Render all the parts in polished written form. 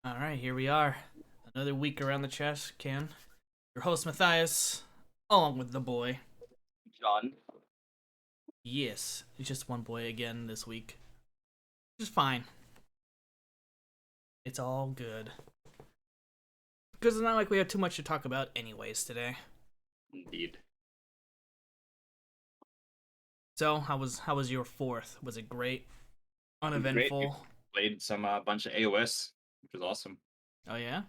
All right, here we are. Another week around the chess can. Your host Mathias, along with the boy. John. Yes, it's just one boy again this week. Just fine. It's all good. Because it's not like we have too much to talk about anyways today. Indeed. So, how was your fourth? Was it great? Great. We Uneventful? played some bunch of AOS, which was awesome. Oh yeah?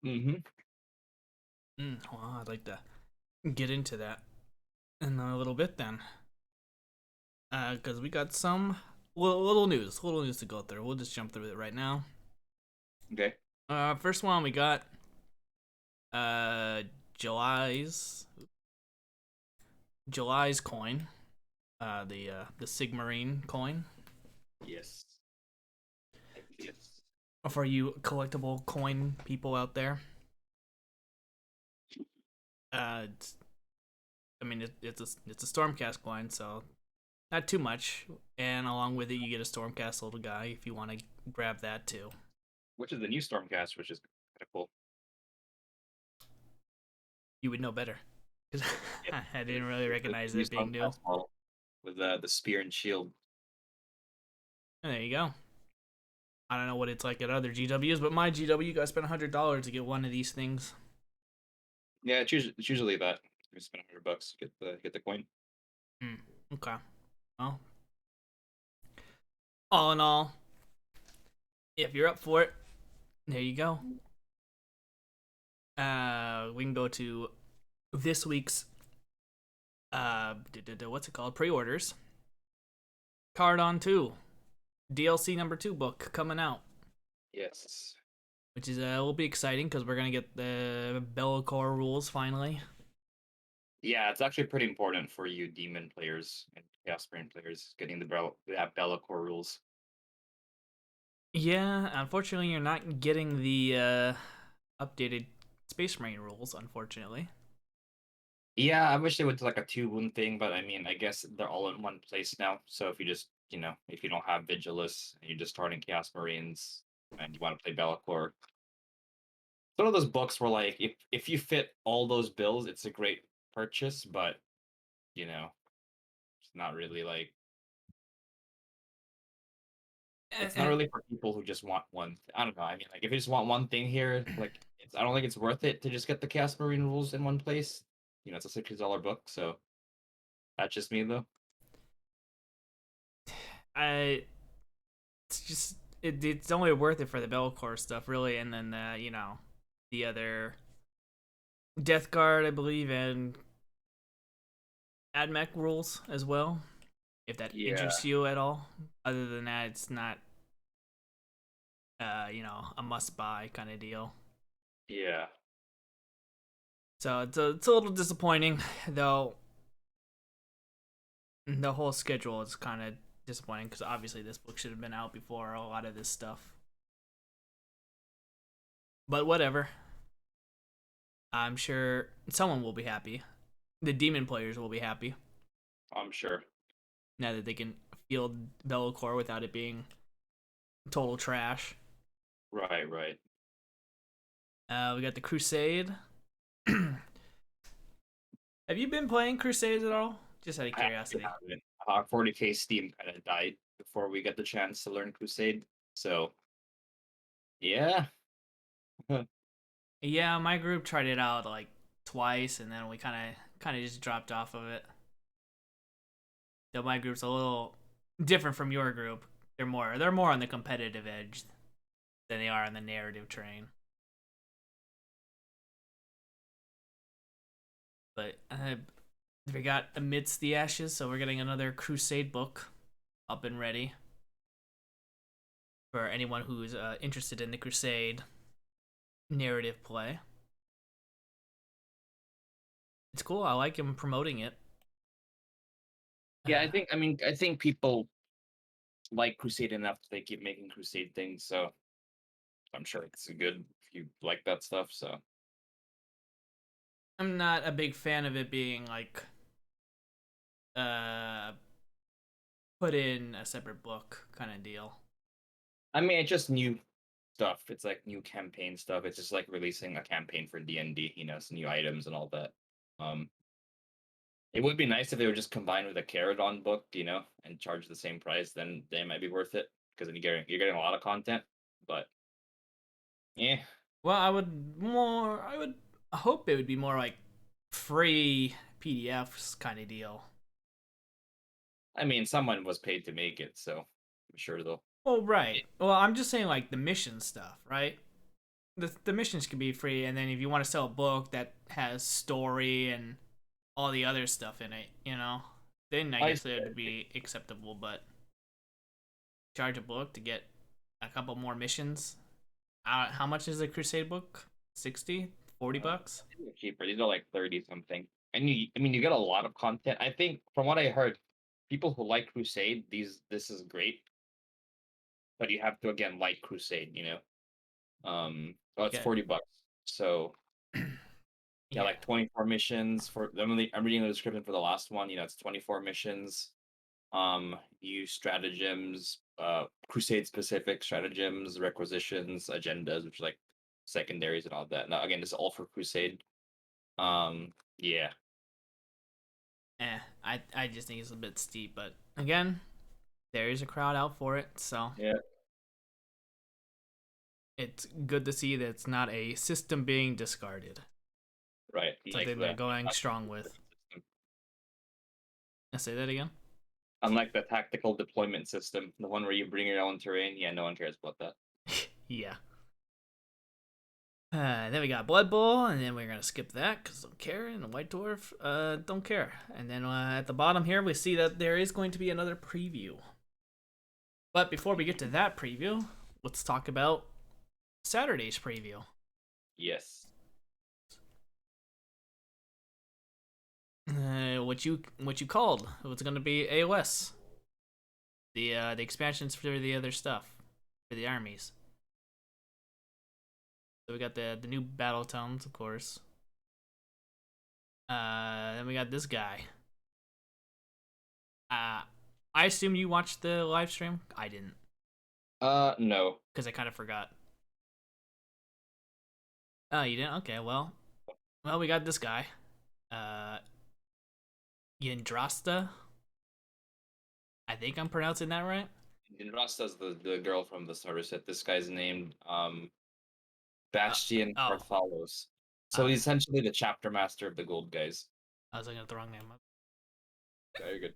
Mm-hmm. Well, I'd like to get into that in a little bit then. Because we got some little news to go through. We'll just jump through it right now. Okay. First one we got uh July's July's coin, the Sigmarine coin. Yes. Yes. For you collectible coin people out there, it's, I mean it's a Stormcast coin, so not too much. And along with it, you get a Stormcast little guy if you want to grab that too. Which is the new Stormcast, which is kind of cool. You would know better because Yeah. I didn't really The recognize new it being new. Stormcast model with the spear and shield. And there you go. I don't know what it's like at other GWs, but my GW got spent $100 to get one of these things. Yeah, it's usually that. You spend $100 to get the coin. Hmm. Okay. Well, all in all, if you're up for it, there you go. We can go to this week's what's it called? Pre-orders. Card on 2. DLC number 2 book coming out, Yes. which is will be exciting because we're gonna get the Bellacore rules finally. Yeah, it's actually pretty important for you demon players and chaos brain players getting that Bellacore rules. Yeah, unfortunately, you're not getting the updated Space Marine rules. Unfortunately. Yeah, I wish they would do like a two wound thing, but I mean, I guess they're all in one place now. So if you just, if you don't have Vigilus and you're just starting Chaos Marines and you want to play Bellacore, it's one of those books where like if you fit all those bills, it's a great purchase, but you know, it's not really like it's not really for people who just want one. I don't know. I mean, like if you just want one thing here, like I don't think it's worth it to just get the Chaos Marine rules in one place. It's a $60 book, so that's just me though. I it's just it's only worth it for the Bellacore stuff, really, and then the other Death Guard, I believe, and AdMech rules as well. If that Yeah, interests you at all. Other than that, it's not a must buy kind of deal. yeah. So it's a little disappointing, though. The whole schedule is kind of disappointing because obviously this book should have been out before a lot of this stuff. But whatever. I'm sure someone will be happy. The demon players will be happy I'm sure. now that they can field Bellacore without it being total trash. Right, right. We got the Crusade. Have you been playing Crusades at all? Just out of I actually curiosity. haven't. 40K Steam kind of died before we get the chance to learn Crusade. So, yeah. Yeah, my group tried it out like twice, and then we kind of just dropped off of it. Though my group's a little different from your group. They're more on the competitive edge than they are on the narrative train. But we got Amidst the Ashes, so we're getting another Crusade book up and ready for anyone who's interested in the Crusade narrative play. It's cool. I like him promoting it. Yeah, I think people like Crusade enough that they keep making Crusade things, so I'm sure it's good if you like that stuff. So, I'm not a big fan of it being like uh put in a separate book kind of deal. I mean, it's just new stuff. It's like new campaign stuff. It's just like releasing a campaign for D&D, some new items and all that. Um, it would be nice if they would just combine with a Caradon book, and charge the same price. Then they might be worth it because then you're getting a lot of content. But yeah, Well, I would hope it would be more like free PDFs kind of deal. I mean, someone was paid to make it, so I'm sure they'll. Well, right. Well, I'm just saying like the mission stuff, right? The missions can be free, and then if you want to sell a book that has story and all the other stuff in it, then I I guess it would be acceptable. But charge a book to get a couple more missions. How much is a Crusade book? 60, 40 bucks? these are cheaper. These are like 30 something. And you get a lot of content. I think from what I heard, people who like Crusade, this is great. But you have to again like Crusade. So it's Yeah. 40 bucks. So yeah, Yeah. like 24 missions for I'm reading the description for the last one. It's 24 missions. Use stratagems, Crusade specific stratagems, requisitions, agendas, which are like secondaries and all that. Now again, this is all for Crusade. Yeah. I just think it's a bit steep, but again, there is a crowd out for it, so Yeah. it's good to see that it's not a system being discarded. Right. Like Something they're going strong with. system. I say that again. Unlike the tactical deployment system, the one where you bring your own terrain, yeah, no one cares about that. Yeah. Then we got Blood Bowl, and then we're gonna skip that because don't care, and the White Dwarf, don't care. And then at the bottom here, we see that there is going to be another preview. But before we get to that preview, let's talk about Saturday's preview. Yes. What you called? What's gonna be AOS? The expansions for the other stuff for the armies. So we got the new battle tomes, of course. Then we got this guy. I assume you watched the live stream. I didn't No. because I kind of forgot. Oh, you didn't? Okay, well, we got this guy. Uh, Yndrasta. I think I'm pronouncing that right. Rasta's the girl from the starter set. This guy's named Uh, Bastian oh, Barthalos. So uh, he's essentially the chapter master of the gold guys. I was looking at the wrong name. Very good.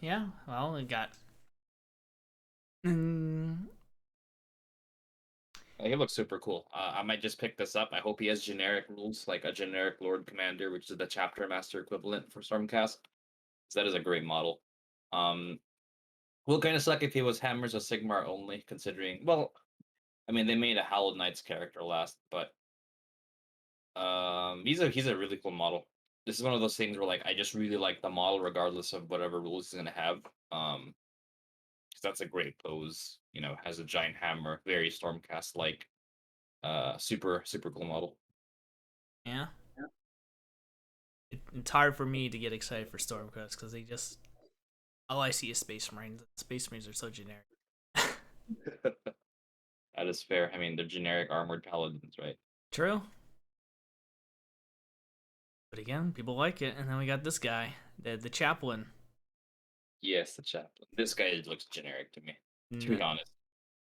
Yeah, well, we got. Mm, He looks super cool. I might just pick this up. I hope he has generic rules, like a generic Lord Commander, which is the chapter master equivalent for Stormcast. So that is a great model. Will kind of suck if he was Hammers or Sigmar only, considering. Well, I mean, they made a Howled Knights character last, but he's a really cool model. This is one of those things where like I just really like the model regardless of whatever rules he's gonna have. Because that's a great pose. Has a giant hammer, very Stormcast like. Super super cool model. yeah, it's hard for me to get excited for Stormcast because they just all I see is Space Marines. Space Marines are so generic. That is fair. I mean, they're generic armored paladins, right? True. But again, people like it, and then we got this guy, the chaplain. Yes, the chaplain. This guy looks generic to me, to be N- honest.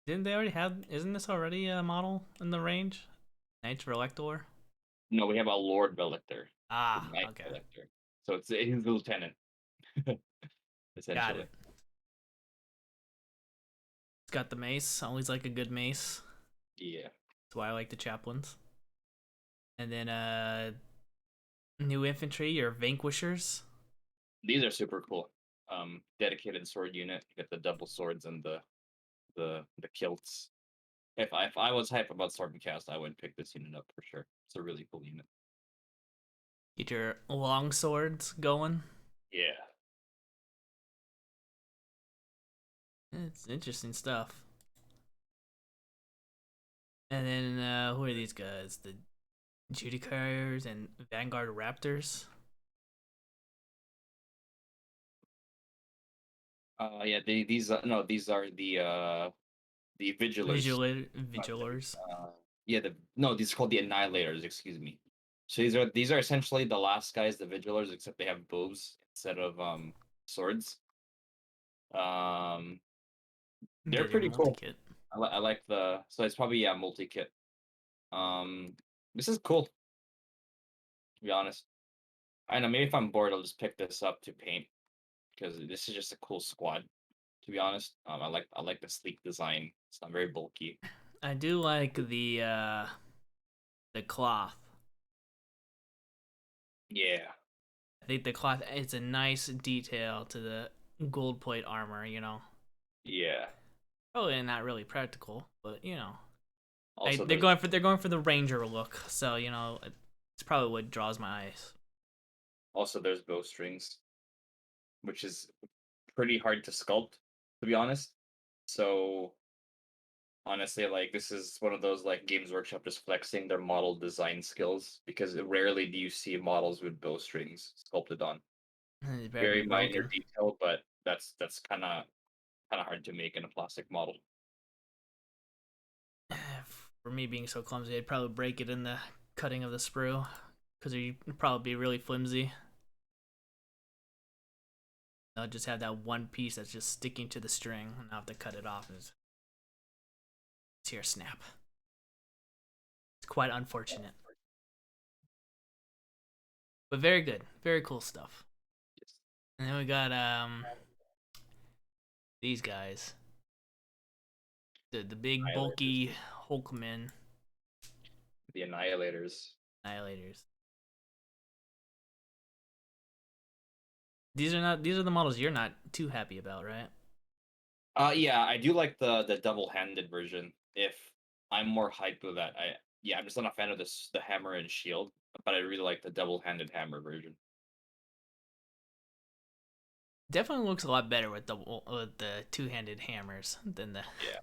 Didn't they already have? Isn't this already a model in the range? Knights Relector. No, we have a Lord Velictor, the Ah, Knight okay, Velictor. So he's the lieutenant, got essentially. it. It's got the mace. Always like a good mace. Yeah, That's why I like the chaplains. And then new infantry, your vanquishers. these are super cool. Dedicated sword unit. You get the double swords and the kilts. If I was hype about Stormcast, I would pick this unit up for sure. It's a really cool unit. Get your long swords going. Yeah. It's interesting stuff. And then who are these guys? The Judicaires and Vanguard Raptors. Yeah. These no, these are the the Vigilers. Vigilers. Yeah, these are called the Annihilators. Excuse me. So these are essentially the last guys, the Vigilers, except they have bows instead of swords. Um, they're Yeah, they're pretty cool. multi-kit. I like so it's probably multi kit. This is cool, to be honest. I know maybe if I'm bored, I'll just pick this up to paint because this is just a cool squad. To be honest, I like the sleek design. It's not very bulky. I do like the cloth. Yeah, I think the cloth, it's a nice detail to the gold plate armor, yeah. Probably not really practical, but Also, they're going for the ranger look, so it's probably what draws my eyes. there's bowstrings, which is pretty hard to sculpt, to be honest. So honestly, like this is one of those like Games Workshop just flexing their model design skills because rarely do you see models with bowstrings sculpted on. It better be Very minor broken. detail, but that's kind of hard to make in a plastic model. For me being so clumsy, I'd probably break it in the cutting of the sprue because it'd probably be really flimsy. I'll just have that one piece that's just sticking to the string, and I'll have to cut it off. It's here snap. It's quite unfortunate, but very good, very cool stuff. Yes. And then we got these guys, the big Annihilators. bulky Hulkmen The Annihilators. annihilators. These are the models you're not too happy about, right? Yeah, I do like the double-handed version. If I'm more hyped with that, I'm just not a fan of the hammer and shield, but I really like the double-handed hammer version. Definitely looks a lot better with the two-handed hammers than Yeah,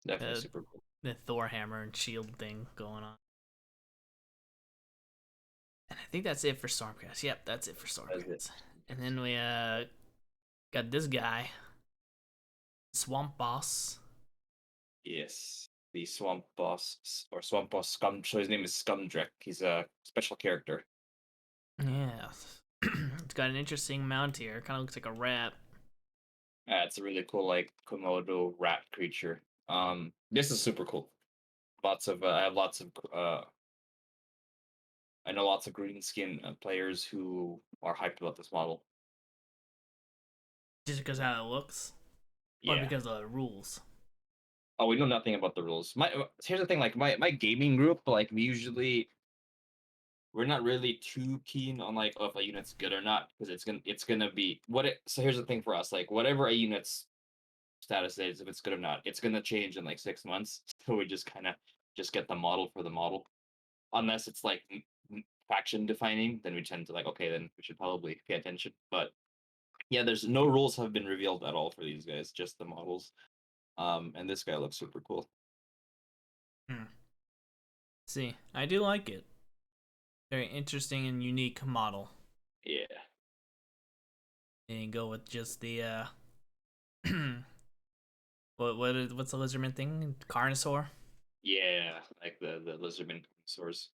definitely the super cool. the Thor hammer and shield thing going on. And I think that's it for Stormcast. Yep, that's it for That's it. Stormcast. And then we got this guy, Swamp Boss. Yes, the Swamp Boss or Swamp Boss Scum. So his name is Scumdrek. He's a special character. Yeah. It's got an interesting mount here. Kind of looks like a rat. It's a really cool like Komodo rat creature. This is super cool. I have lots of I know lots of green skin players who are hyped about this model. Just because of how it looks, or Yeah. because of the rules. Oh, we know nothing about the rules. Here's the thing, like my gaming group, like we're not really too keen on like if a unit's good or not because it's gonna be what it. So here's the thing for us, like whatever a unit's status is, if it's good or not, it's gonna change in like 6 months. So we just kind of just get the model for the model, unless it's like faction defining. Then we tend to like okay, then we should probably pay attention. But yeah, there's no rules have been revealed at all for these guys, just the models. And this guy looks super cool. Hmm. See, I do like it. Very interesting and unique model. Yeah. And go with just the what's the lizardman thing? Carnosaur, Yeah, like the lizardman source.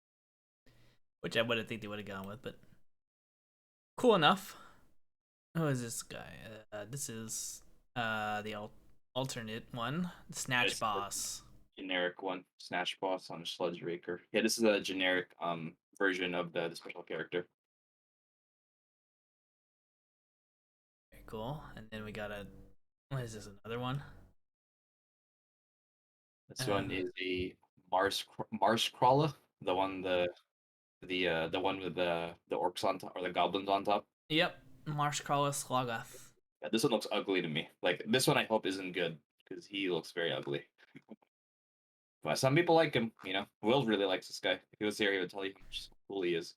which I wouldn't think they would have gone with, but cool enough. Who is this guy? This is the alternate one, the Snatch This is the Boss. generic one, Snatch Boss on Sludge Raker. Yeah, this is a generic version of the special character. Very cool. And then we got a what is this? Another one? This one is a Mars crawler, the one with the orcs on top or the goblins on top. Yep, Marshcrawler Slogoth. Yeah, this one looks ugly to me. Like this one, I hope isn't good because he looks very ugly. But some people like him. Will really likes this guy. If he was here, he would tell you how much cool he is.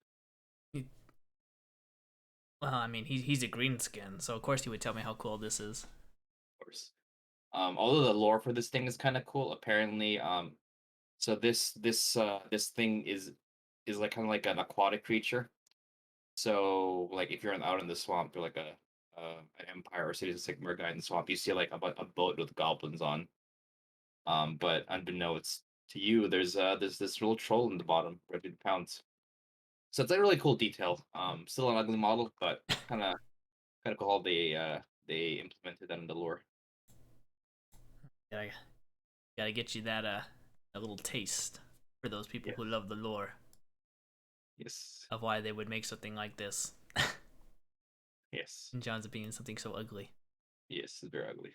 Well, I mean, he's a green skin, so of course he would tell me how cool this is. Of course. Although the lore for this thing is kind of cool. Apparently, so this thing is like kind of like an aquatic creature. So like if you're out in the swamp, you're like an Empire or Cities of Sigmar guy in the swamp. You see like a boat with goblins on. But unbeknownst to you, there's this little troll in the bottom, ready to pounce. So it's a really cool detail. Still an ugly model, but kind of cool how they implemented that in the lore. Gotta, gotta get you that a little taste for those people Yes, who love the lore yes, of why they would make something like this. yes, In John's opinion, something so ugly. yes. It's very ugly.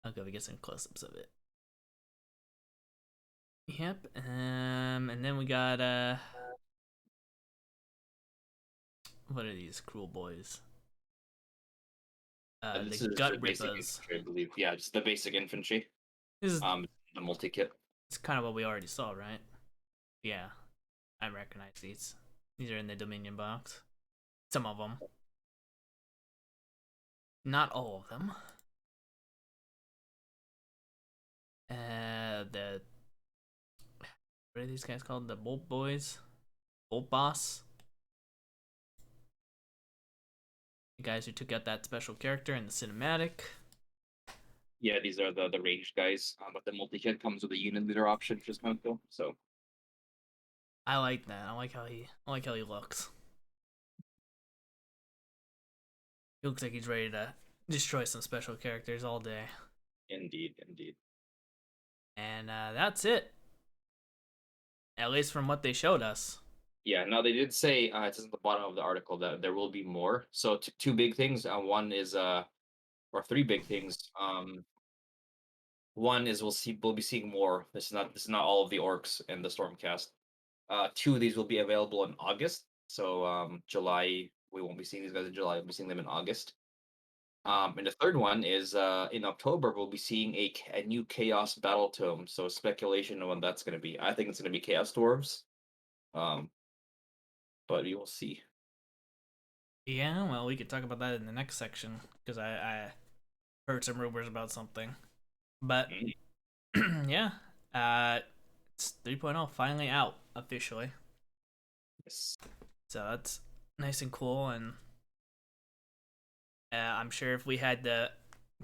Okay, we get some close-ups of it. Yep. And then we got what are these cruel boys? The This is gut just basic rippers. infantry, I believe. Yeah, just the basic infantry. This is The multi kit. it's kind of what we already saw, right? Yeah, I recognize these. These are in the Dominion box. Some of them, not all of them. The what are these guys called? The Bolt Boys, Bolt Boss. The guys who took out that special character in the cinematic. Yeah, these are the ranged guys. But the multi kit comes with a unit leader option, which is kind of cool. So I like that. I like how he looks. He looks like he's ready to destroy some special characters all day. indeed, indeed. And that's it. At least from what they showed us. Yeah, now they did say it says at the bottom of the article that there will be more. So two big things. One is or three big things. One is we'll be seeing more. This is not all of the orcs in the Stormcast. Two of these will be available in August. So July we won't be seeing these guys in July. We'll be seeing them in August. And the third one is in October we'll be seeing a new Chaos Battle Tome. So speculation on when that's going to be. I think it's going to be Chaos Dwarves. Um, but you will see. Yeah, well, we could talk about that in the next section because I heard some rumors about something. But Mm, yeah, it's 3.0 finally out officially. yes. So that's nice and cool. And I'm sure if we had the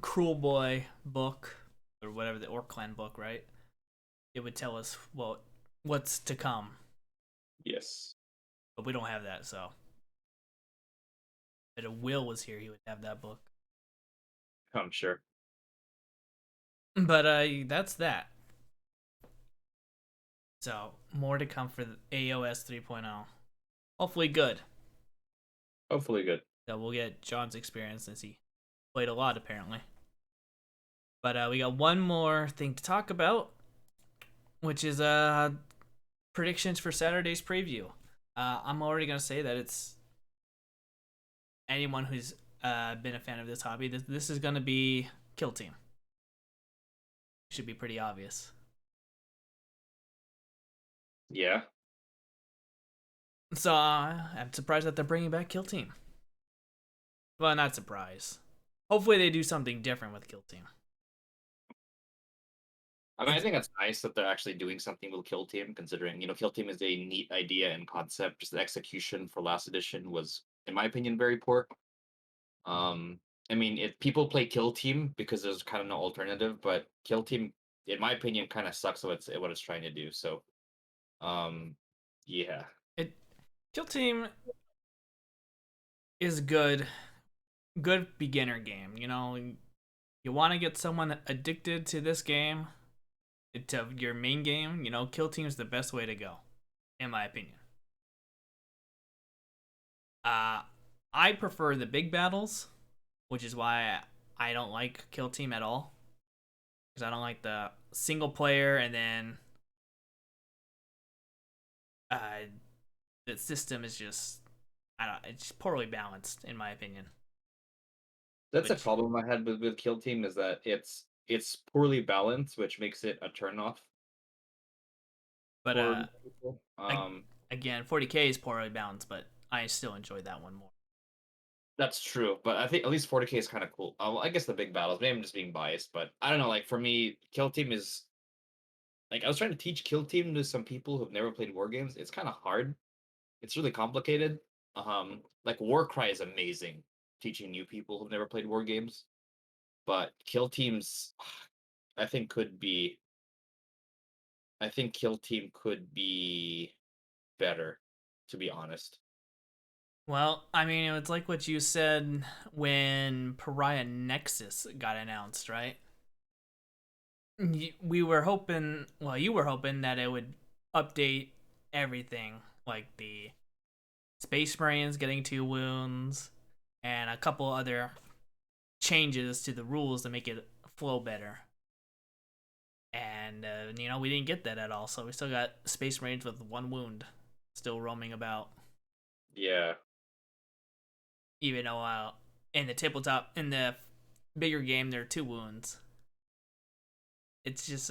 Cruel Boy book or whatever the Orc Clan book, right, it would tell us what's to come. Yes. But we don't have that, so if Will was here, he would have that book. I'm sure. But that's that. So more to come for the AOS 3.0. Hopefully good. Hopefully good. So we'll get John's experience since he played a lot apparently. But we got one more thing to talk about, which is predictions for Saturday's preview. I'm already gonna say that it's anyone who's been a fan of this hobby. This is gonna be Kill Team. Should be pretty obvious. Yeah. So I'm surprised that they're bringing back Kill Team. Well, not surprised. Hopefully they do something different with Kill Team. I mean, I It's think that's nice that they're actually doing something with Kill Team, considering, Kill Team is a neat idea and concept. Just the execution for last edition was, in my opinion, very poor. Um, I mean, if people play Kill Team because there's kind of no alternative, but Kill Team, in my opinion, kind of sucks what it's trying to do. So, um, yeah, it Kill Team is good beginner game. You know, you want to get someone addicted to this game, to your main game. You know, Kill Team is the best way to go, in my opinion. Uh, I prefer the big battles, which is why I don't like Kill Team at all. Because I don't like the single player and then uh, the system is just I don't. It's poorly balanced in my opinion. that's a Which, problem I had with Kill Team is that it's poorly balanced, which makes it a turnoff but for people. again, 40K is poorly balanced, but I still enjoy that one more. That's true, but I think at least 40K is kind of cool. Well, I guess the big battles. Maybe I'm just being biased, but I don't know. Like for me, Kill Team is like I was trying to teach Kill Team to some people who've never played war games. It's kind of hard. It's really complicated. Like Warcry is amazing teaching new people who've never played war games, but Kill Teams, I think could be. I think Kill Team could be better, to be honest. Well, I mean, it's like what you said when Pariah Nexus got announced, right? We were hoping, well, you were hoping that it would update everything, like the Space Marines getting 2 wounds and a couple other changes to the rules to make it flow better. And, we didn't get that at all, so we still got Space Marines with 1 wound still roaming about. Yeah. Even though in the tabletop, in the bigger game, there are 2 wounds. It's just,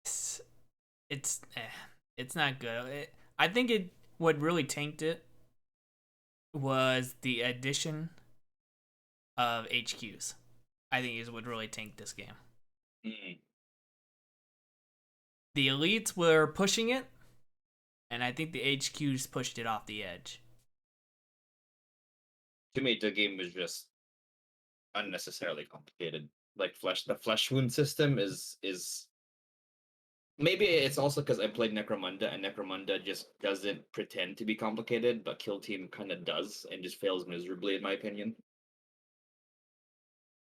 it's, it's, eh, it's not good. I think what really tanked it was the addition of HQs. I think is what really tanked this game. Mm. The elites were pushing it, and I think the HQs pushed it off the edge. To me, the game was just unnecessarily complicated. Like the flesh wound system is maybe it's also because I played Necromunda and Necromunda just doesn't pretend to be complicated, but Kill Team kind of does and just fails miserably in my opinion.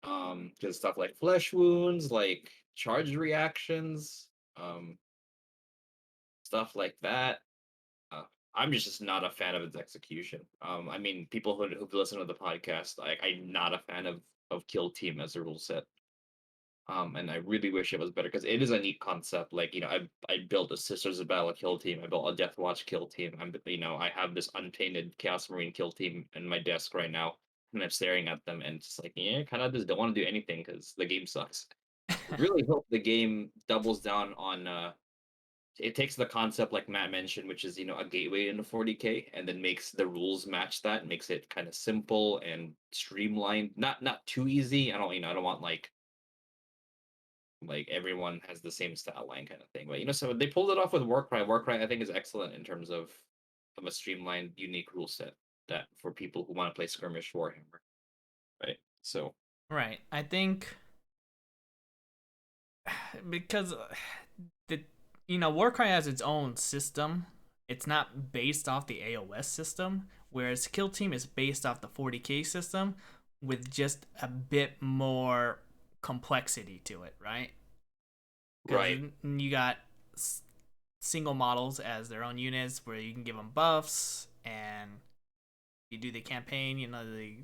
Because stuff like flesh wounds, like charge reactions, um, stuff like that. Uh, I'm just not a fan of its execution. I mean, people who've listened to the podcast, I'm not a fan of Kill Team as a rule set. And I really wish it was better because it is a neat concept. Like, I built a Sisters of Battle kill team. I built a Death Watch kill team. I have this untainted Chaos Marine kill team in my desk right now, and I'm staring at them, and it's like, yeah, kind of just don't want to do anything because the game sucks. Really hope the game doubles down on. It takes the concept like Matt mentioned, which is a gateway into 40K, and then makes the rules match that. Makes it kind of simple and streamlined. Not too easy. I don't want like everyone has the same style line kind of thing. But so they pulled it off with Warcry. Warcry I think is excellent in terms of a streamlined, unique rule set that for people who want to play skirmish Warhammer. Right. So Right. I think because the Warcry has its own system. It's not based off the AOS system, whereas Kill Team is based off the 40K system with just a bit more complexity to it, right? Because right. you got single models as their own units where you can give them buffs and you do the campaign, the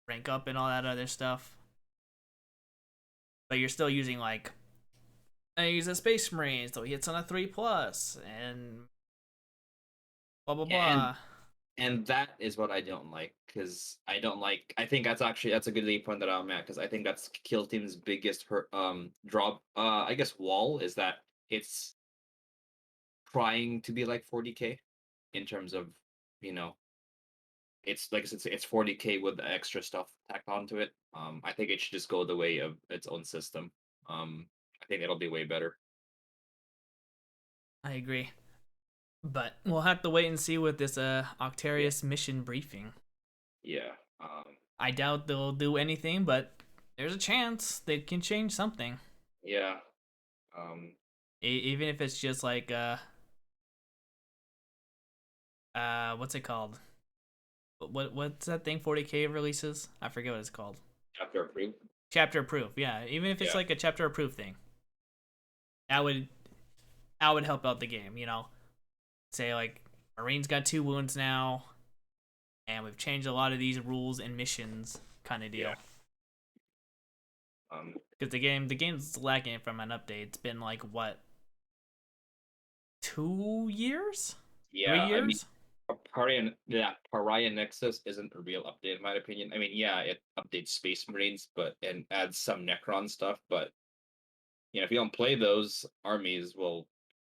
rank up and all that other stuff. But you're still using like I use a Space Marine, so he hits on a 3+ and blah blah And blah. and that is what I don't like because I don't like. I think that's a good lead point that I'm at because I think that's Kill Team's biggest hurt drop. I guess wall is that it's trying to be like 40K in terms of you know it's like it's 40K with the extra stuff tacked onto it. I think it should just go the way of its own system. I think it'll be way better. I agree. But we'll have to wait and see with this Yeah, Octarius mission briefing. yeah, I doubt they'll do anything, but there's a chance they can change something. yeah. Um, Even if it's just like what's it called? What's that thing 40K releases? I forget what it's called. chapter approved. Chapter approved. Yeah, even if it's Yeah, like a chapter approved thing. That would help out the game, Say like Marine's got 2 wounds now and we've changed a lot of these rules and missions kind of yeah. deal. Um, Because the game's lacking from an update. It's been like what, 2 years, three yeah. I mean, years? Pariah Nexus isn't a real update in my opinion. I mean, yeah, it updates Space Marines, but and adds some Necron stuff, but if you don't play those armies, will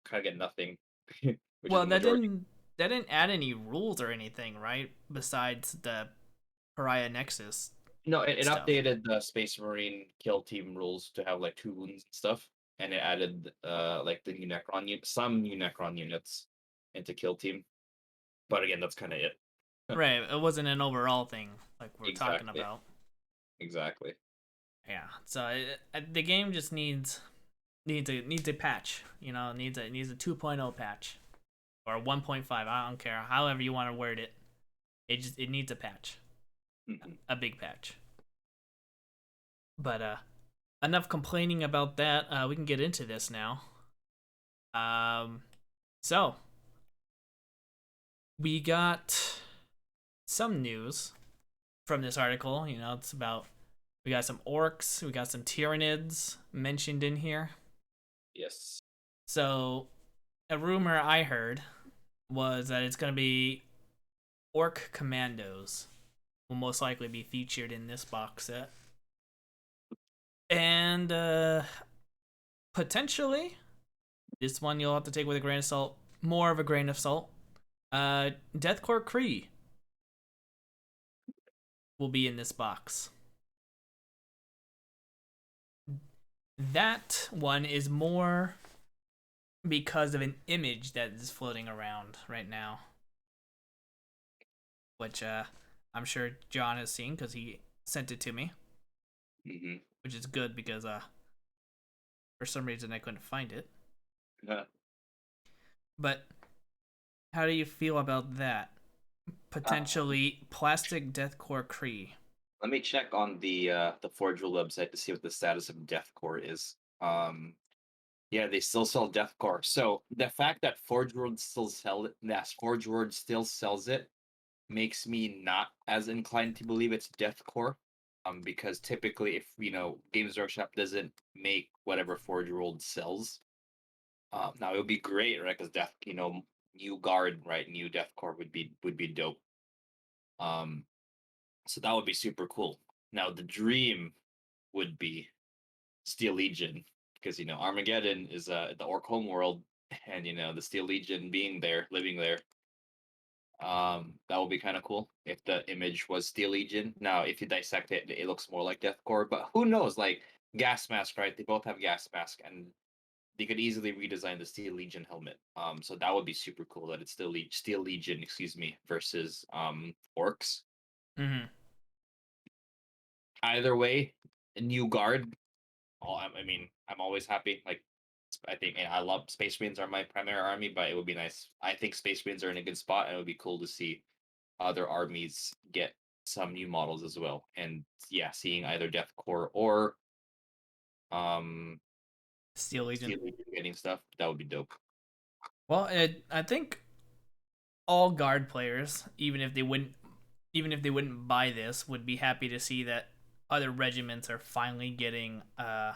kind of get nothing, which is Well, the majority. that didn't add any rules or anything, right? Besides the Pariah Nexus No, it stuff. updated the Space Marine kill team rules to have like 2 wounds and stuff, and it added like the new some new Necron units into kill team. But again, that's kind of it. Right. It wasn't an overall thing like we're talking Exactly, about. exactly. Yeah. So the game just needs a patch. You know, needs a 2.0 patch or 1.5. I don't care. However you want to word it. It needs a patch, Mhm. a big patch. But enough complaining about that. We can get into this now. Um, so we got some news from this article. You know, it's about we got some orcs, we got some Tyranids mentioned in here. Yes. So a rumor I heard was that it's gonna be orc commandos will most likely be featured in this box set, and potentially this one you'll have to take with a grain of salt, more of a grain of salt. Deathcore Kree will be in this box. That one is more because of an image that is floating around right now, which I'm sure John has seen because he sent it to me, Hmm. which is good because for some reason I couldn't find it. But how do you feel about that? Um, Potentially plastic deathcore Kree. Let me check on the Forge World website to see what the status of Deathcore is. Yeah, they still sell Deathcore. So the fact that Forge World still sells it makes me not as inclined to believe it's Deathcore. Because typically, if Games Workshop doesn't make whatever Forge World sells, now it would be great, right? Because new guard, right? New Deathcore would be dope. Um, so that would be super cool. Now the dream would be Steel Legion, because Armageddon is the Orc home world, and the Steel Legion being there, living there. That would be kind of cool if the image was Steel Legion. Now, if you dissect it, it looks more like Deathcore, but who knows? Like gas mask, right? They both have gas mask, and they could easily redesign the Steel Legion helmet. So that would be super cool that it's Steel Legion, excuse me, versus orcs. Mm-hmm. Either way, a new guard. I mean, I'm always happy. Like, I think, and I love Space Marines are my primary army, but it would be nice. I think Space Marines are in a good spot, and it would be cool to see other armies get some new models as well. And yeah, seeing either Death Corps or um Steel Legion. Steel Legion getting stuff, that would be dope. Well, I think all guard players, even if they wouldn't buy this, would be happy to see that other regiments are finally getting the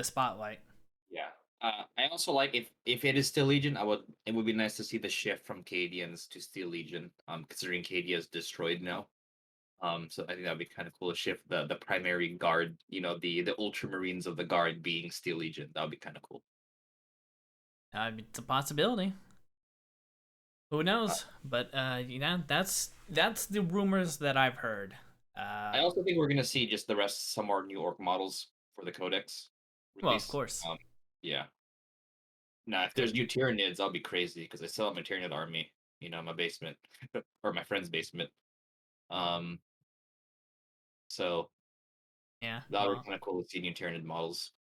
spotlight. Yeah. I also like if it is Steel Legion, it would be nice to see the shift from Cadians to Steel Legion. Considering Cadia is destroyed now. So I think that'd be kind of cool to shift the primary guard, the Ultramarines of the guard being Steel Legion. That would be kind of cool. It's a possibility. Who Uh, knows? But that's the rumors that I've heard. I also think we're gonna see just the rest some more New Orc models for the Codex Well, of release. course. Yeah. Now, if Good. there's new Tyranids, I'll be crazy because I still have my Tyranid army, in my basement or my friend's basement. Um, so Yeah. that would be Well, kind of cool to see new Tyranid models.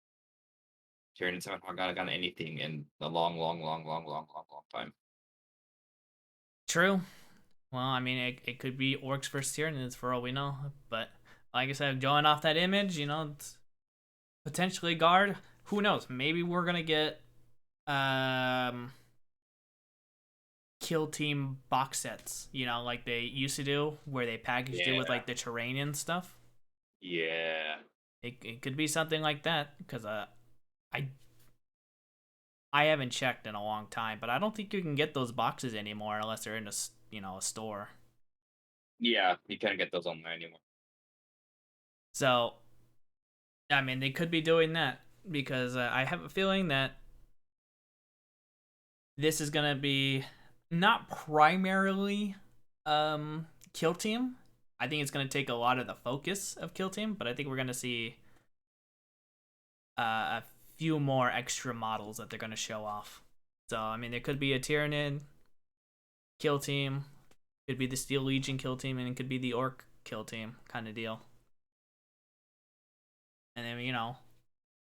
Tyranids haven't gotten anything in a long, long, long, long, long, long, long time. true. Well, I mean, it could be orcs versus Tyranids for all we know. But like I said, going off that image, it's potentially guard. Who knows? Maybe we're gonna get um kill team box sets. Like they used to do, where they packaged it with Yeah, like the terrain and stuff. yeah, It could be something like that because I I haven't checked in a long time, but I don't think you can get those boxes anymore unless they're in a store. yeah. You can't get those online anymore. So I mean, they could be doing that because I have a feeling that this is gonna be not primarily kill team. I think it's gonna take a lot of the focus of kill team, but I think we're gonna see a few more extra models that they're gonna show off. So I mean, there could be a Tyranid kill team, could be the Steel Legion kill team, and it could be the Orc kill team kind of deal. and then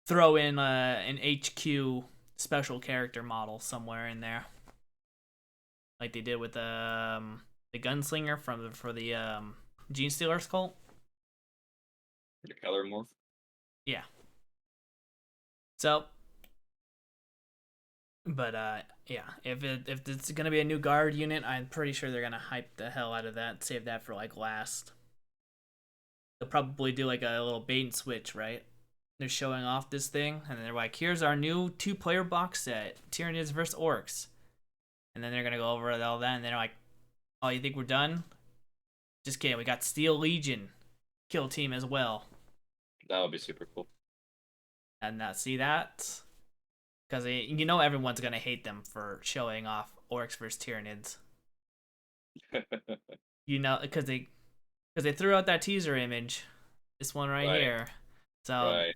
throw in an HQ special character model somewhere in there, like they did with the gunslinger for the Gene Stealer's cult. The color morph. Yeah. So, but yeah, if it's gonna be a new guard unit, I'm pretty sure they're gonna hype the hell out of that. Save that for like last. They'll probably do like a little bait and switch, right? They're showing off this thing, and they're like, "Here's our new 2-player box set: Tyranids versus Orcs." And then they're gonna go over all that, and they're like, "Oh, you think we're done? Just kidding. We got Steel Legion kill team as well." That would be super cool. And see that, because everyone's gonna hate them for showing off Orcs versus Tyranids. Because they threw out that teaser image, this one right Right, here. So right.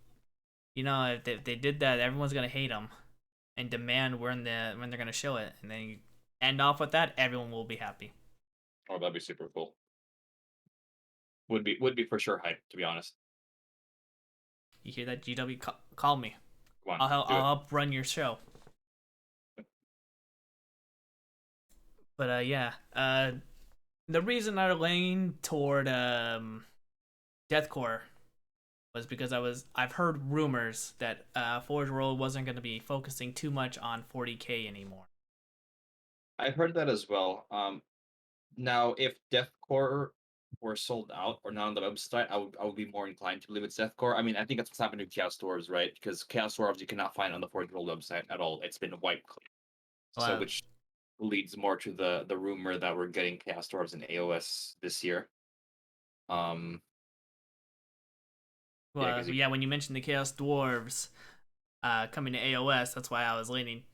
if they did that, everyone's gonna hate them and demand when they're gonna show it, and then you end off with that, everyone will be happy. Oh, that'd be super cool. Would be for sure hype, to be honest. You hear that, GW? Call me. Come on, I'll do it. help run your show. But yeah, the reason I leaned toward Deathcore was because I've heard rumors that Forge World wasn't going to be focusing too much on 40K anymore. I've heard that as well. Now if Deathcore were sold out or not on the website, I would be more inclined to believe it's Deathcore. I mean, I think that's what's happened to Chaos Dwarves, right? Because Chaos Dwarves you cannot find on the Forge World website at all. It's been wiped clean. So Well, which leads more to the rumor that we're getting Chaos Dwarves in AOS this year. Um, yeah, because you yeah. When you mentioned the Chaos Dwarves coming to AOS, that's why I was leaning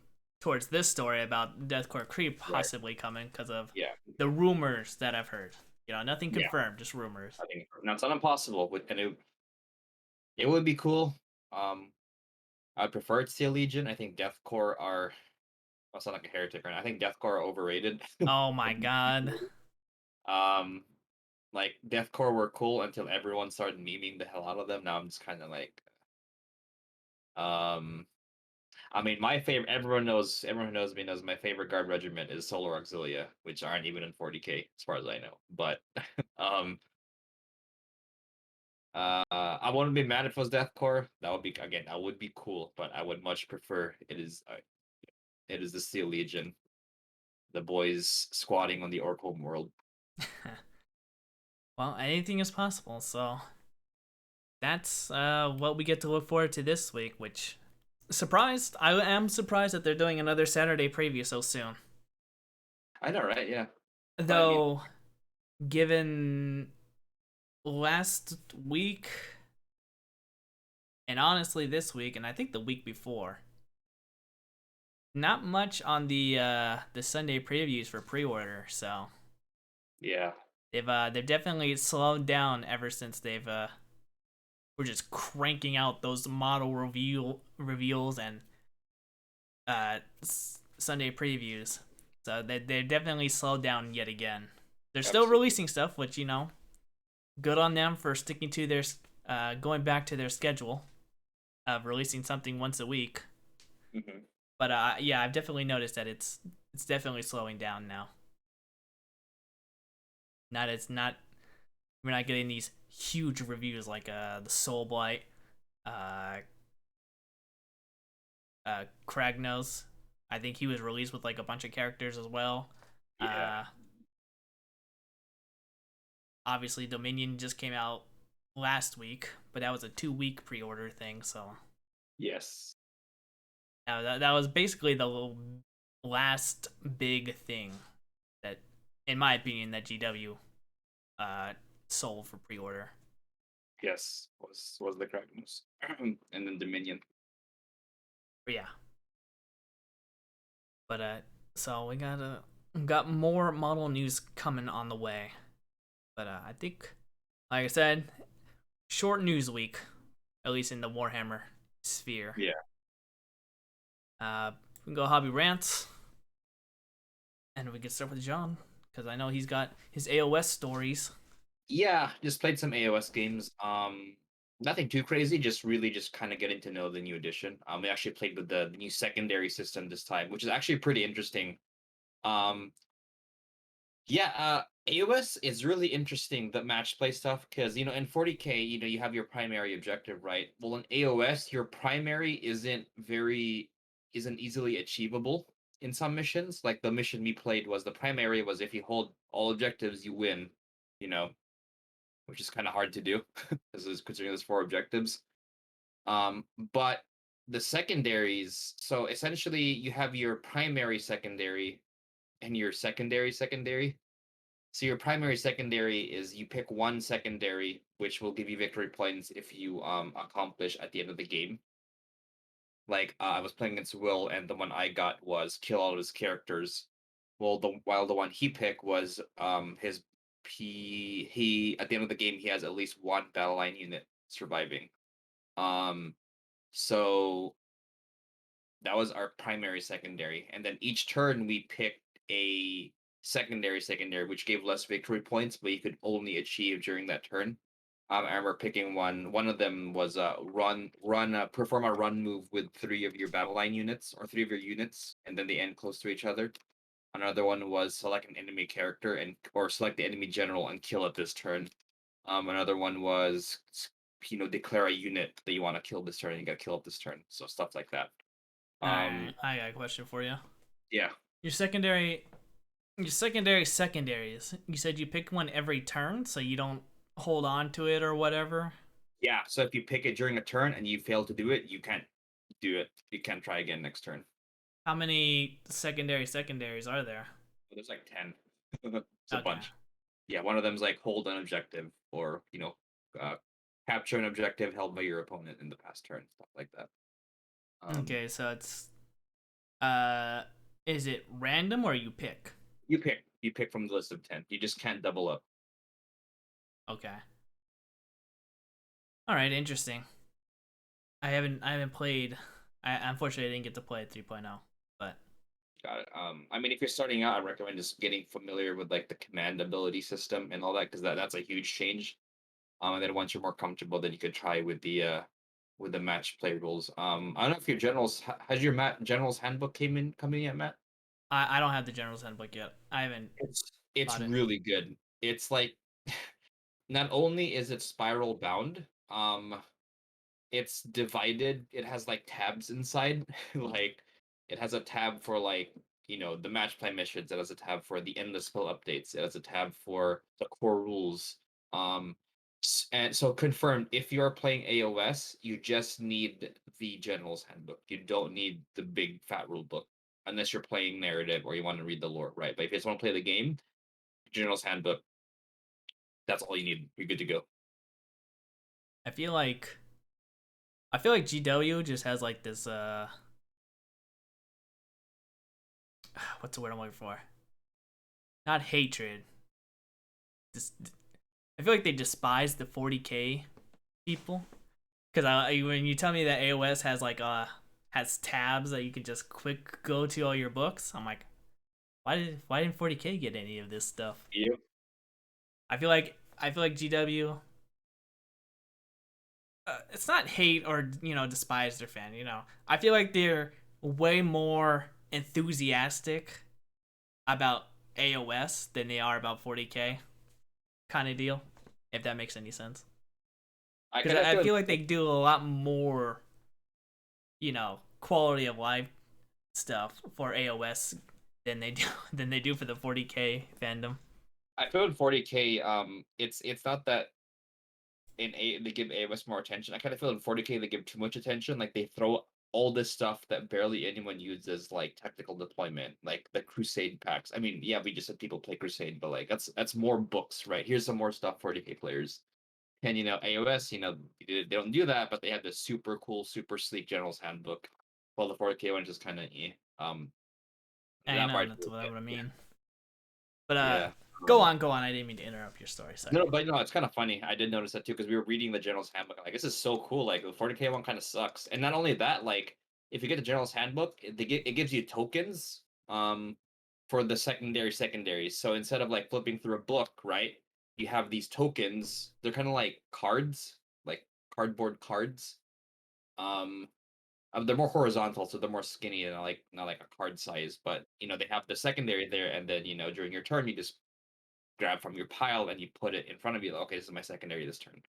towards this story about Deathcore Creep right, possibly coming because of yeah, the rumors that I've heard. Nothing yeah. confirmed, just rumors. I think now it's not impossible, and it would be cool. Um, I'd prefer it to Steel Legion. I think Deathcore are. I sound like a heretic right now. I think Deathcore are overrated. Oh my god. um, like Deathcore were cool until everyone started memeing the hell out of them. Now I'm just kind of like, um, I mean, my favorite. Everyone who knows me knows my favorite guard regiment is Solar Auxilia, which aren't even in 40K as far as I know. But um, I wouldn't be mad if it was Deathcore. That would be again, that would be cool. But I would much prefer it is the Steel Legion, the boys squatting on the Orc home world. Well, anything is possible, so that's what we get to look forward to this week, which I am surprised that they're doing another Saturday preview so soon. I know, right? Yeah, but I mean, Though, given last week, and honestly this week, and I think the week before, not much on the Sunday previews for pre-order, so yeah, they've definitely slowed down ever since we're just cranking out those model reveals and Sunday previews. So they definitely slowed down yet again. They're still absolutely. releasing stuff, which good on them for sticking to their going back to their schedule of releasing something once a week. Hmm. But yeah, I've definitely noticed that it's definitely slowing down now. Not it's not We're not getting these huge reviews like the Soul Blight, uh, Kragnos. I think he was released with like a bunch of characters as well. Yeah. Uh, Obviously Dominion just came out last week, but that was a 2-week pre-order thing, so Yes. that was basically the last big thing that, in my opinion, that GW uh, sold for pre-order. Yes. Was the Kragnus, and then Dominion. But yeah, but so we got more model news coming on the way. But I think, like I said, short news week, at least in the Warhammer sphere. Yeah. We can go hobby rants, and we can start with John because I know he's got his AOS stories. Yeah. Just played some AOS games. Nothing too crazy, just really just kind of getting to know the new edition. We actually played with the new secondary system this time, which is actually pretty interesting. Um, yeah, AOS is really interesting, the match play stuff, because in 40K, you have your primary objective, right? Well, in AOS, your primary isn't easily achievable in some missions. Like the mission we played was the primary was if you hold all objectives, you win, you know, which is kind of hard to do, considering there's four objectives. But the secondaries, so essentially you have your primary secondary and your secondary. So your primary secondary is you pick one secondary, which will give you victory points if you accomplish at the end of the game. Like I was playing against Will, and the one I got was kill all of his characters. Well, while the one he picked was his he at the end of the game he has at least one battle line unit surviving. Um, so that was our primary secondary, and then each turn we picked a secondary, which gave less victory points, but you could only achieve during that turn. I remember picking one. One of them was perform a run move with three of your battle line units or three of your units, and then they end close to each other. Another one was select an enemy character and or select the enemy general and kill it this turn. Another one was declare a unit that you want to kill this turn and you got to kill it this turn. So stuff like that. All right, Um, I got a question for you. yeah, Your secondary, your secondary secondaries. You said you pick one every turn, so you don't hold on to it or whatever. yeah. So if you pick it during a turn and you fail to do it, you can't do it. You can't try again next turn. How many secondary secondaries are there? There's like 10. It's a Okay. bunch. Yeah, one of them's like hold an objective or uh, capture an objective held by your opponent in the past turn, stuff like that. Um, Okay, so it's uh, is it random or you pick? you pick from the list of 10. You just can't double up. Okay. All right, interesting. I haven't played. I unfortunately I didn't get to play 3.0, but Got it. I mean, if you're starting out, I recommend just getting familiar with like the command ability system and all that because that's a huge change. And then once you're more comfortable, then you could try with the match play rules. I don't know if your has your general's handbook coming yet, Matt? I don't have the general's handbook yet. I haven't It's bought it. really good. It's like not only is it spiral bound, it's divided. It has like tabs inside. Like it has a tab for like the match play missions. It has a tab for the endless spell updates. It has a tab for the core rules. Um, and so confirmed, if you're playing AOS, you just need the General's Handbook. You don't need the big fat rule book unless you're playing narrative or you want to read the lore, right? But if you just want to play the game, General's Handbook, that's all you need. You're good to go. I feel like GW just has like this what's the word I'm looking for? Not hatred. This I feel like they despise the 40k people because when you tell me that AOS has like has tabs that you can just quick go to all your books, I'm like, why didn't 40k get any of this stuff? You? I feel like GW. It's not hate or despise their fan. I feel like they're way more enthusiastic about AOS than they are about 40k kind of deal. If that makes any sense, I because kind of I feel feel like they do a lot more, quality of life stuff for AOS than they do for the 40k fandom. I feel in 40K, it's not that they give AOS more attention. I kind of feel in 40K they give too much attention. Like they throw all this stuff that barely anyone uses, like tactical deployment, like the Crusade packs. I mean, yeah, we just said people play Crusade, but like that's more books, right? Here's some more stuff 40K players. And AOS, they don't do that, but they have this super cool, super sleek General's Handbook. While the 40K one is just kind of I that know part. that's what I mean. But Yeah. go Um, on, go on. I didn't mean to interrupt your story. Sorry. No, but no, it's kind of funny. I did notice that too because we were reading the General's Handbook. Like, this is so cool. Like, the 40K one kind of sucks. And not only that, like, if you get the General's Handbook, it gives you tokens for the secondaries. So instead of like flipping through a book, right, you have these tokens. They're kind of like cards, like cardboard cards. Um, they're more horizontal, so they're more skinny and like not like a card size. But they have the secondary there, and then during your turn, you just grab from your pile and you put it in front of you. Okay, this is my secondary this turn.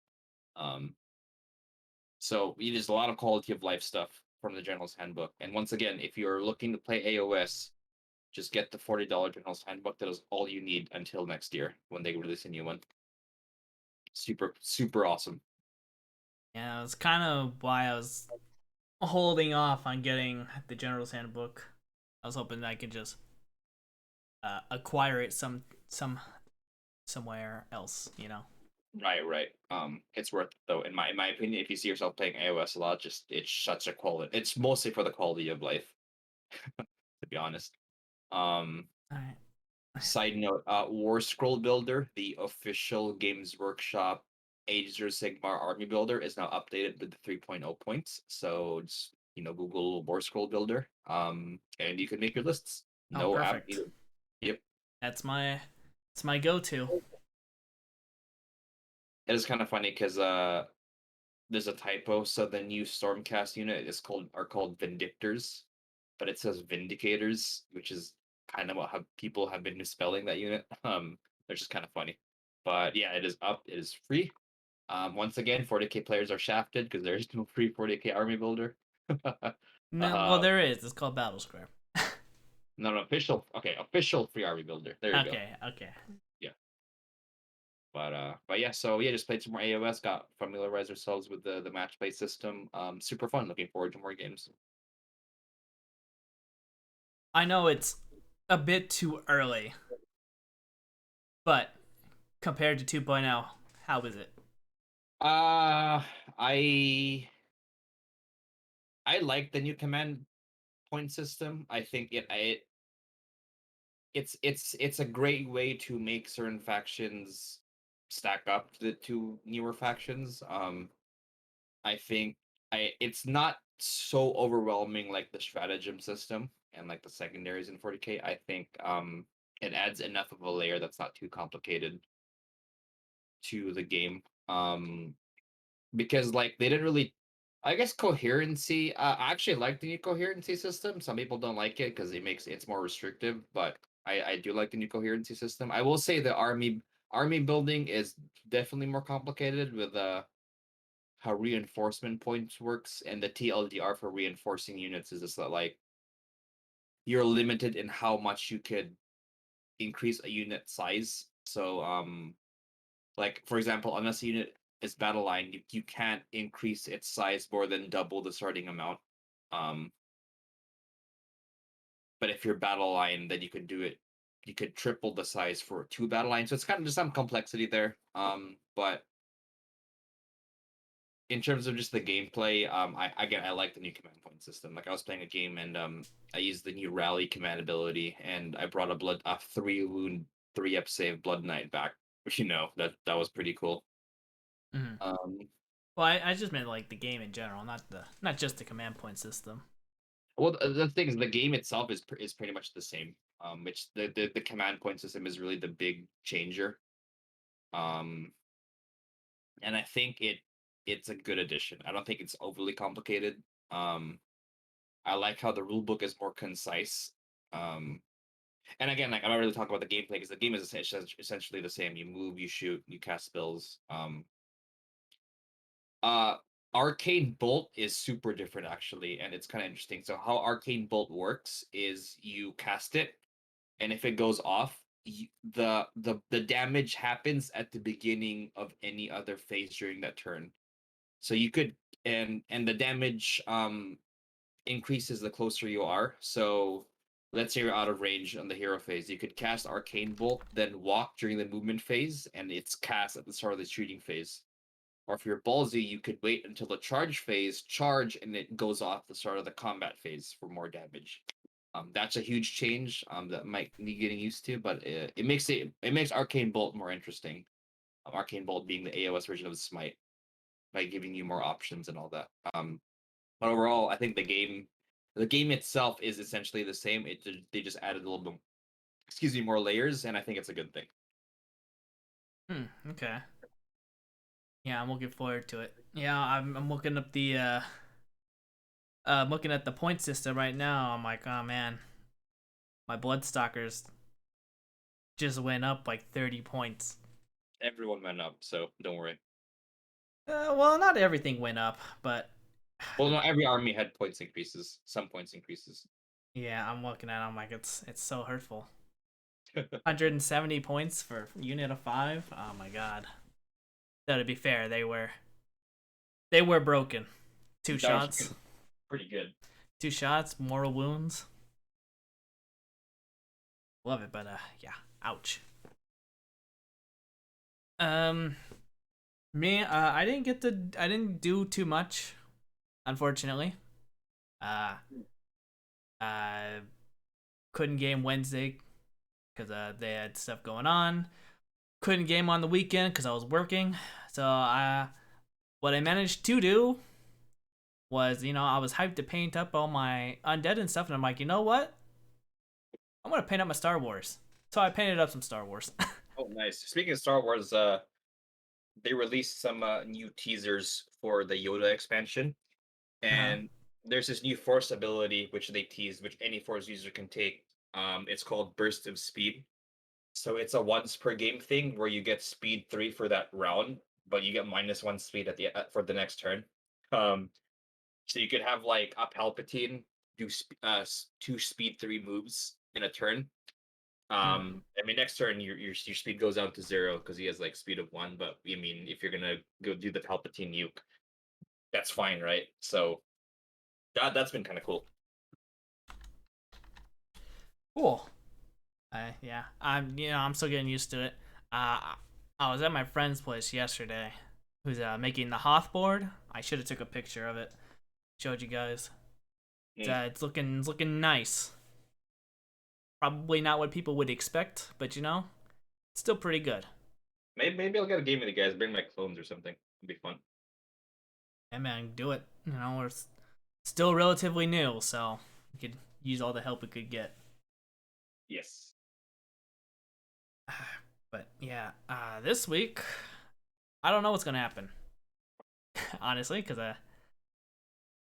Um, so there's a lot of quality of life stuff from the General's Handbook. And once again, if you're looking to play AOS, just get the $40 General's Handbook. That is all you need until next year when they release a new one. Super, super awesome. Yeah, it's kind of why I was holding off on getting the General's Handbook. I was hoping that I could just acquire it somewhere else, you know. Right, right. It's worth it, though, in my opinion. If you see yourself playing AOS a lot, just it's such a quality. It's mostly for the quality of life, to be honest. Um, All right. Side note: War Scroll Builder, the official Games Workshop Age of Sigmar army builder, is now updated with the 3.0 points. So just Google War Scroll Builder, and you can make your lists. Oh, No app perfect. needed. Yep. That's my go-to. It is kind of funny because there's a typo. So the new Stormcast unit are called Vindictors, but it says Vindicators, which is kind of how people have been misspelling that unit. They're just kind of funny. But yeah, it is up. It is free. Once again, 40k players are shafted because there is no free 40k army builder. No, well, uh, there is. It's called Battle Square. Not an official. Okay, official free army builder. There you go. Okay, okay. Yeah. But yeah, so yeah, just played some more AOS, got familiarized ourselves with the match play system. Super fun. Looking forward to more games. I know it's a bit too early, but compared to 2.0, how is it? Uh I like the new command point system. I think it's a great way to make certain factions stack up to the two newer factions. I think it's not so overwhelming like the stratagem system and like the secondaries in 40k. I think it adds enough of a layer that's not too complicated to the game. Because like they didn't really, I guess, coherency. I actually like the new coherency system. Some people don't like it because it's more restrictive, but I do like the new coherency system. I will say the army building is definitely more complicated with how reinforcement points works, and the TLDR for reinforcing units is just that like you're limited in how much you could increase a unit size. So like for example, unless a unit is battle line, you can't increase its size more than double the starting amount. Um, but if you're battle line, then you could do it. You could triple the size for two battle lines. So it's kind of just some complexity there. But in terms of just the gameplay, I like the new command point system. Like I was playing a game and I used the new rally command ability, and I brought a 3 wound 3 up save blood knight back. That was pretty cool. Mhm. Um, Well, I just meant like the game in general, not just the command point system. Well, the thing is, the game itself is pretty much the same. Which the command point system is really the big changer. Um, and I think it's a good addition. I don't think it's overly complicated. Um, I like how the rule book is more concise. Um, and again, like I'm not really talking about the gameplay because the game is essentially the same. You move, you shoot, you cast spells. Uh, Arcane Bolt is super different actually, and it's kind of interesting. So how Arcane Bolt works is you cast it, and if it goes off, the damage happens at the beginning of any other phase during that turn. So you could and the damage increases the closer you are. So let's say you're out of range on the hero phase, you could cast Arcane Bolt, then walk during the movement phase, and it's cast at the start of the shooting phase. Or if you're ballsy, you could wait until the charge phase, charge, and it goes off the start of the combat phase for more damage. That's a huge change that might need getting used to, but it makes Arcane Bolt more interesting. Arcane Bolt being the AOS version of Smite by giving you more options and all that. But overall, I think the game itself is essentially the same. They just added a little bit, excuse me, more layers, and I think it's a good thing. Okay. Yeah, I'm looking forward to it. Yeah, I'm looking up the looking at the point system right now. I'm like, oh man, my Bloodstalkers just went up like 30 points. Everyone went up, so don't worry. Well, not everything went up, but Well, not every army had points increases. Some points increases. yeah, I'm looking at it. I'm like, it's so hurtful. 170 points for unit of 5. Oh my god. Though to be fair, they were broken. Two That was shots. pretty good. 2 shots, mortal wounds. Love it, but yeah, ouch. Um, me, I didn't do too much, unfortunately. Uh, I couldn't game Wednesday because they had stuff going on. Couldn't game on the weekend because I was working. So what I managed to do was, I was hyped to paint up all my undead and stuff, and I'm like, you know what? I'm gonna paint up my Star Wars. So I painted up some Star Wars. Oh, nice. Speaking of Star Wars, they released some new teasers for the Yoda expansion, Uh-huh. and there's this new Force ability which they teased, which any Force user can take. It's called Burst of Speed. So it's a once per game thing where you get speed 3 for that round, but you get -1 speed at the for the next turn. Um, so you could have like a Palpatine do 2 speed 3 moves in a turn. Mm. I mean, next turn your speed goes down to 0 because he has like speed of 1. But I mean, if you're gonna go do the Palpatine nuke, that's fine, right? So that's been kind of cool. Cool. Yeah, I'm still getting used to it. I was at my friend's place yesterday, who's making the Hoth board. I should have took a picture of it, showed you guys. Mm. It's looking nice. Probably not what people would expect, but it's still pretty good. Maybe I'll get a game with the guys. Bring my clones or something. It'd be fun. Yeah, man, do it. We're still relatively new, so we could use all the help we could get. Yes. But yeah, this week I don't know what's gonna happen, honestly, because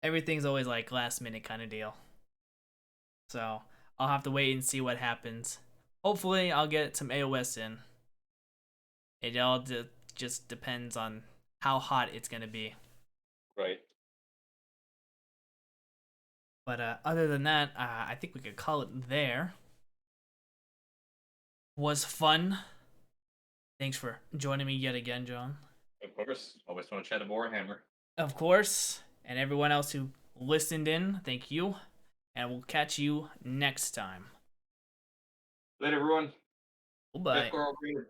everything's always like last minute kind of deal. So I'll have to wait and see what happens. Hopefully, I'll get some AOS in. It all just depends on how hot it's gonna be. Right. But other than that, I think we could call it there. Was fun. Thanks for joining me yet again, John. Of course. Always want to chat a Warhammer. Of course, and everyone else who listened in, thank you. And we'll catch you next time. Later, everyone. Death Bye. Core over here.